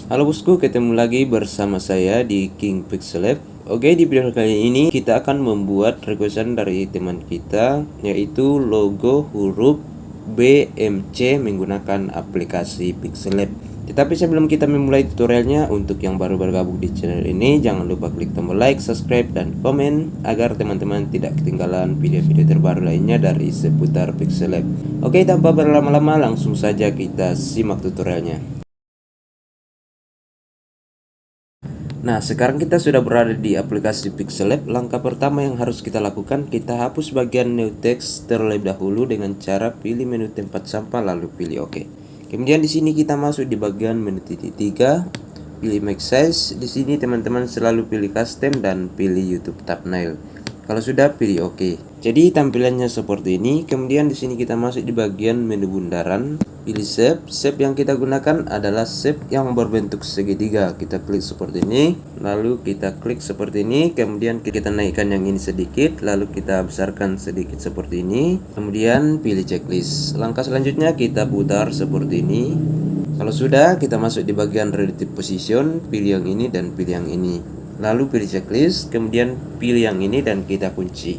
Halo bosku, ketemu lagi bersama saya di King Pixel Lab. Oke, di video kali ini kita akan membuat requestan dari teman kita, yaitu logo huruf BMC menggunakan aplikasi Pixel Lab. Tetapi sebelum kita memulai tutorialnya, untuk yang baru bergabung di channel ini, jangan lupa klik tombol like, subscribe, dan komen agar teman-teman tidak ketinggalan video-video terbaru lainnya dari seputar Pixel Lab. Oke, tanpa berlama-lama langsung saja kita simak tutorialnya. Nah, sekarang kita sudah berada di aplikasi Pixel Lab. Langkah pertama yang harus kita lakukan, kita hapus bagian new text terlebih dahulu dengan cara pilih menu tempat sampah lalu pilih OK. Kemudian di sini kita masuk di bagian menu titik 3, pilih Make Size. Di sini teman-teman selalu pilih Custom dan pilih YouTube Thumbnail. Kalau sudah, pilih OK. Jadi tampilannya seperti ini. Kemudian di sini kita masuk di bagian menu bundaran, pilih shape. Shape yang kita gunakan adalah shape yang berbentuk segitiga. Kita klik seperti ini, lalu kita klik seperti ini. Kemudian kita naikkan yang ini sedikit, lalu kita besarkan sedikit seperti ini. Kemudian pilih checklist. Langkah selanjutnya kita putar seperti ini. Kalau sudah, kita masuk di bagian relative position, pilih yang ini dan pilih yang ini. Lalu pilih checklist, kemudian pilih yang ini dan kita kunci.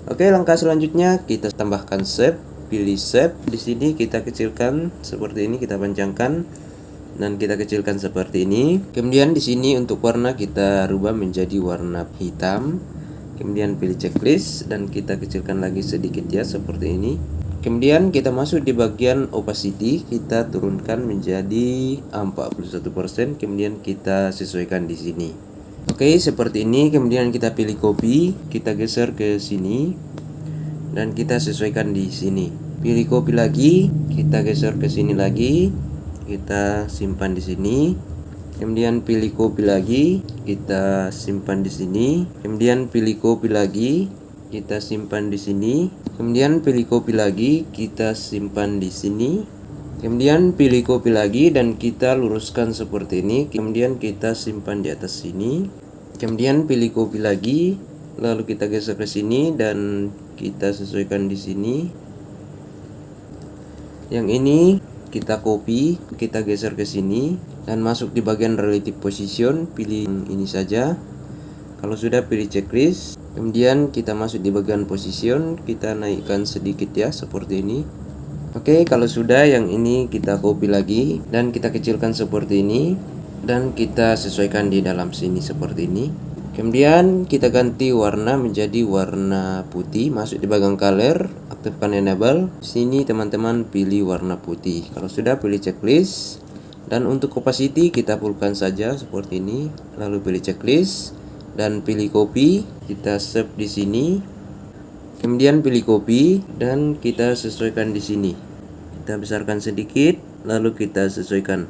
Oke, langkah selanjutnya kita tambahkan shape, pilih shape. Di sini kita kecilkan seperti ini, kita panjangkan dan kita kecilkan seperti ini. Kemudian di sini untuk warna kita rubah menjadi warna hitam. Kemudian pilih checklist dan kita kecilkan lagi sedikit ya seperti ini. Kemudian kita masuk di bagian opacity, kita turunkan menjadi 41%. Kemudian kita sesuaikan di sini. Oke, seperti ini. Kemudian kita pilih copy, kita geser ke sini dan kita sesuaikan di sini. Pilih copy lagi, kita geser ke sini lagi, kita simpan di sini. Kemudian pilih copy lagi, kita simpan di sini. Kemudian pilih copy lagi, kita simpan di sini. Kemudian pilih copy lagi, kita simpan di sini. Kemudian pilih copy lagi dan kita luruskan seperti ini. Kemudian kita simpan di atas sini. Kemudian pilih copy lagi, lalu kita geser ke sini dan kita sesuaikan di sini. Yang ini kita copy, kita geser ke sini dan masuk di bagian relative position, pilih ini saja. Kalau sudah, pilih checklist. Kemudian kita masuk di bagian position, kita naikkan sedikit ya seperti ini. Oke, kalau sudah, yang ini kita copy lagi dan kita kecilkan seperti ini dan kita sesuaikan di dalam sini seperti ini. Kemudian kita ganti warna menjadi warna putih, masuk di bagian color, aktifkan enable. Sini teman-teman pilih warna putih. Kalau sudah, pilih checklist dan untuk opacity kita fullkan saja seperti ini. Lalu pilih checklist dan pilih copy, kita save di sini. Kemudian pilih copy dan kita sesuaikan di sini. Kita besarkan sedikit, lalu kita sesuaikan.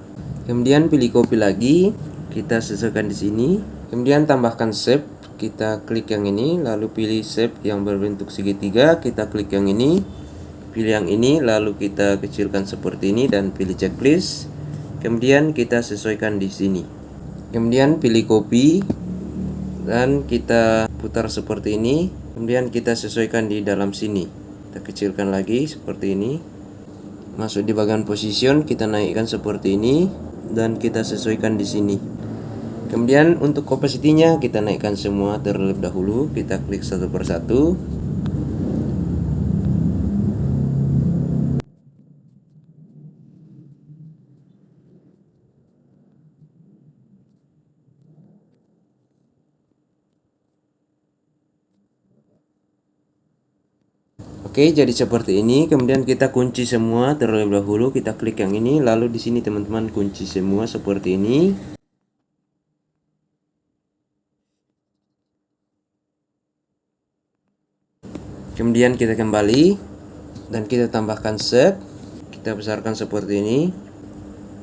Kemudian pilih copy lagi, kita sesuaikan di sini. Kemudian tambahkan shape, kita klik yang ini, lalu pilih shape yang berbentuk segitiga, kita klik yang ini, pilih yang ini, lalu kita kecilkan seperti ini dan pilih checklist. Kemudian kita sesuaikan di sini. Kemudian pilih copy dan kita putar seperti ini. Kemudian kita sesuaikan di dalam sini. Kita kecilkan lagi seperti ini. Masuk di bagian position, kita naikkan seperti ini dan kita sesuaikan di sini. Kemudian untuk opacity-nya kita naikkan semua terlebih dahulu. Kita klik satu persatu. Oke, jadi seperti ini. Kemudian kita kunci semua terlebih dahulu. Kita klik yang ini, lalu di sini teman-teman kunci semua seperti ini. Kemudian kita kembali dan kita tambahkan shape. Kita besarkan seperti ini.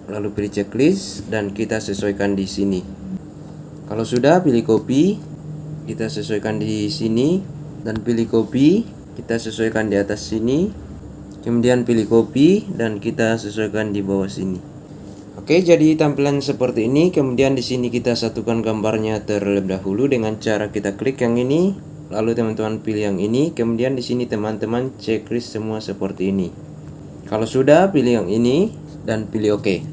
Lalu pilih checklist dan kita sesuaikan di sini. Kalau sudah, pilih copy. Kita sesuaikan di sini dan pilih copy. Kita sesuaikan di atas sini. Kemudian pilih copy dan kita sesuaikan di bawah sini. Oke, jadi tampilan seperti ini. Kemudian di sini kita satukan gambarnya terlebih dahulu dengan cara kita klik yang ini, lalu teman-teman pilih yang ini. Kemudian di sini teman-teman checklist semua seperti ini. Kalau sudah, pilih yang ini dan pilih OK.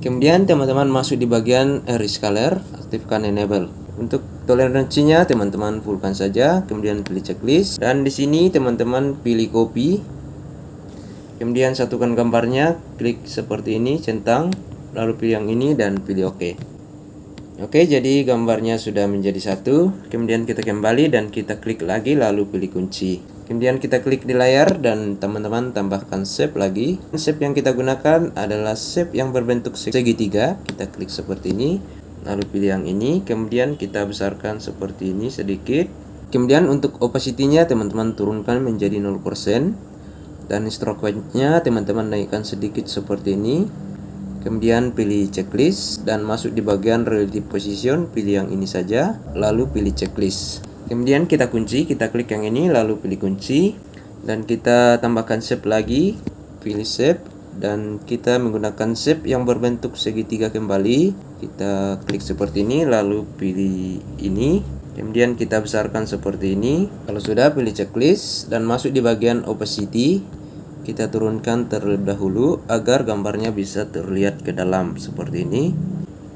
Kemudian teman-teman masuk di bagian rescaler, aktifkan enable. Untuk toleransinya teman-teman fullkan saja, kemudian pilih checklist dan di sini teman-teman pilih copy. Kemudian satukan gambarnya, klik seperti ini, centang, lalu pilih yang ini dan pilih OK. Oke, jadi gambarnya sudah menjadi satu. Kemudian kita kembali dan kita klik lagi lalu pilih kunci. Kemudian kita klik di layar dan teman-teman tambahkan shape lagi. Shape yang kita gunakan adalah shape yang berbentuk segitiga. Kita klik seperti ini, lalu pilih yang ini. Kemudian kita besarkan seperti ini sedikit. Kemudian untuk opacity-nya teman-teman turunkan menjadi 0%. Dan stroke weight-nya teman-teman naikkan sedikit seperti ini. Kemudian pilih checklist dan masuk di bagian relative position, pilih yang ini saja, lalu pilih checklist. Kemudian kita kunci, kita klik yang ini, lalu pilih kunci, dan kita tambahkan shape lagi, pilih shape, dan kita menggunakan shape yang berbentuk segitiga kembali. Kita klik seperti ini, lalu pilih ini, kemudian kita besarkan seperti ini. Kalau sudah, pilih checklist, dan masuk di bagian opacity. Kita turunkan terlebih dahulu agar gambarnya bisa terlihat ke dalam seperti ini.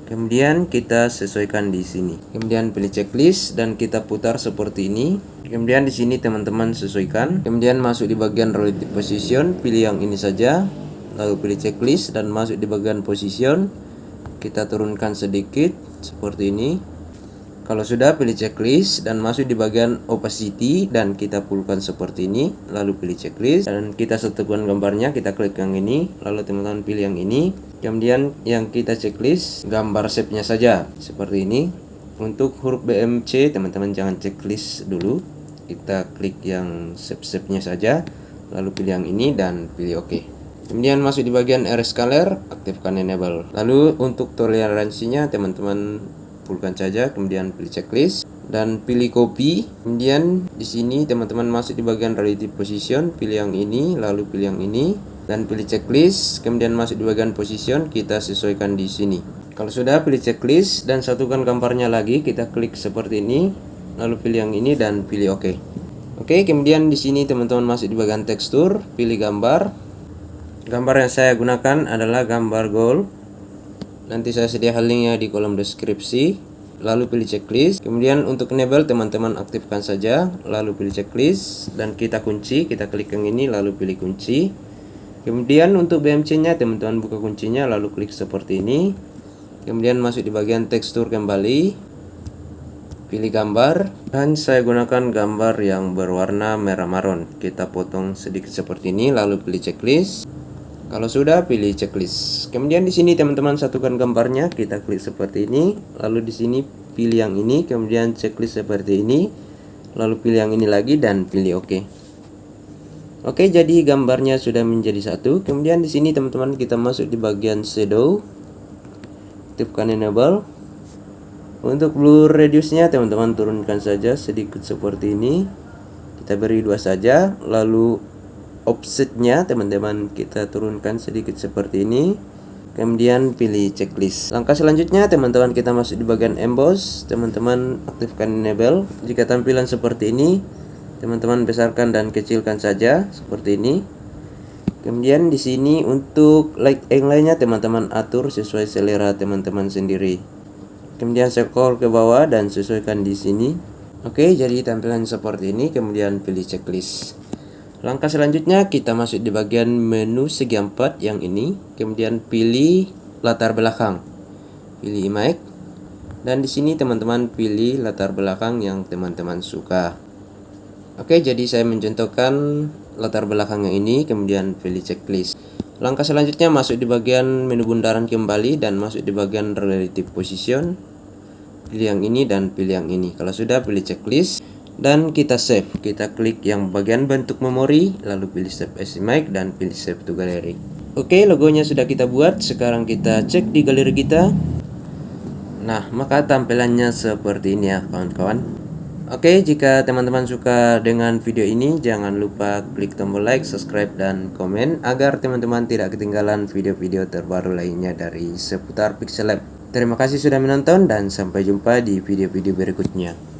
Kemudian kita sesuaikan di sini. Kemudian pilih checklist dan kita putar seperti ini. Kemudian di sini teman-teman sesuaikan. Kemudian masuk di bagian relative position, pilih yang ini saja. Lalu pilih checklist dan masuk di bagian position. Kita turunkan sedikit seperti ini. Kalau sudah, pilih checklist dan masuk di bagian opacity dan kita fullkan seperti ini, lalu pilih checklist dan kita satukan gambarnya, kita klik yang ini, lalu teman-teman pilih yang ini. Kemudian yang kita checklist gambar shape-nya saja seperti ini. Untuk huruf BMC teman-teman jangan checklist dulu, kita klik yang shape-nya saja, lalu pilih yang ini dan pilih OK. Kemudian masuk di bagian rescaler, aktifkan enable. Lalu untuk toleransinya teman-teman fullkan saja, kemudian pilih checklist dan pilih copy. Kemudian di sini teman-teman masuk di bagian relative position, pilih yang ini, lalu pilih yang ini dan pilih checklist. Kemudian masuk di bagian position, kita sesuaikan di sini. Kalau sudah, pilih checklist dan satukan gambarnya lagi, kita klik seperti ini, lalu pilih yang ini dan pilih OK. Oke, kemudian di sini teman-teman masuk di bagian tekstur, pilih gambar. Gambar yang saya gunakan adalah gambar gold. Nanti saya sediakan linknya di kolom deskripsi. Lalu pilih checklist. Kemudian untuk enable teman-teman aktifkan saja, lalu pilih checklist dan kita kunci, kita klik yang ini lalu pilih kunci. Kemudian untuk BMC-nya teman-teman buka kuncinya lalu klik seperti ini. Kemudian masuk di bagian tekstur kembali, pilih gambar dan saya gunakan gambar yang berwarna merah marun. Kita potong sedikit seperti ini lalu pilih checklist. Kalau sudah, pilih checklist. Kemudian di sini teman-teman satukan gambarnya, kita klik seperti ini, lalu di sini pilih yang ini, kemudian checklist seperti ini, lalu pilih yang ini lagi dan pilih OK. Oke, jadi gambarnya sudah menjadi satu. Kemudian di sini teman-teman kita masuk di bagian shadow, aktifkan enable. Untuk blur radiusnya teman-teman turunkan saja sedikit seperti ini, kita beri 2 saja. Lalu offsetnya teman-teman kita turunkan sedikit seperti ini. Kemudian pilih checklist. Langkah selanjutnya teman-teman kita masuk di bagian emboss, teman-teman aktifkan enable. Jika tampilan seperti ini teman-teman besarkan dan kecilkan saja seperti ini. Kemudian di sini untuk light angle-nya teman-teman atur sesuai selera teman-teman sendiri. Kemudian scroll ke bawah dan sesuaikan di sini. Oke, jadi tampilan seperti ini. Kemudian pilih checklist. Langkah selanjutnya kita masuk di bagian menu segi 4 yang ini. Kemudian pilih latar belakang, pilih image, dan di sini teman-teman pilih latar belakang yang teman-teman suka. Oke, jadi saya mencontohkan latar belakang yang ini, kemudian pilih checklist. Langkah selanjutnya masuk di bagian menu bundaran kembali dan masuk di bagian relative position. Pilih yang ini dan pilih yang ini. Kalau sudah, pilih checklist dan kita save. Kita klik yang bagian bentuk memori, lalu pilih save as image dan pilih save to gallery. Oke, logonya sudah kita buat. Sekarang kita cek di galeri kita. Nah, maka tampilannya seperti ini ya kawan-kawan. Oke, jika teman-teman suka dengan video ini, jangan lupa klik tombol like, subscribe, dan komen agar teman-teman tidak ketinggalan video-video terbaru lainnya dari seputar Pixel Lab. Terima kasih sudah menonton dan sampai jumpa di video-video berikutnya.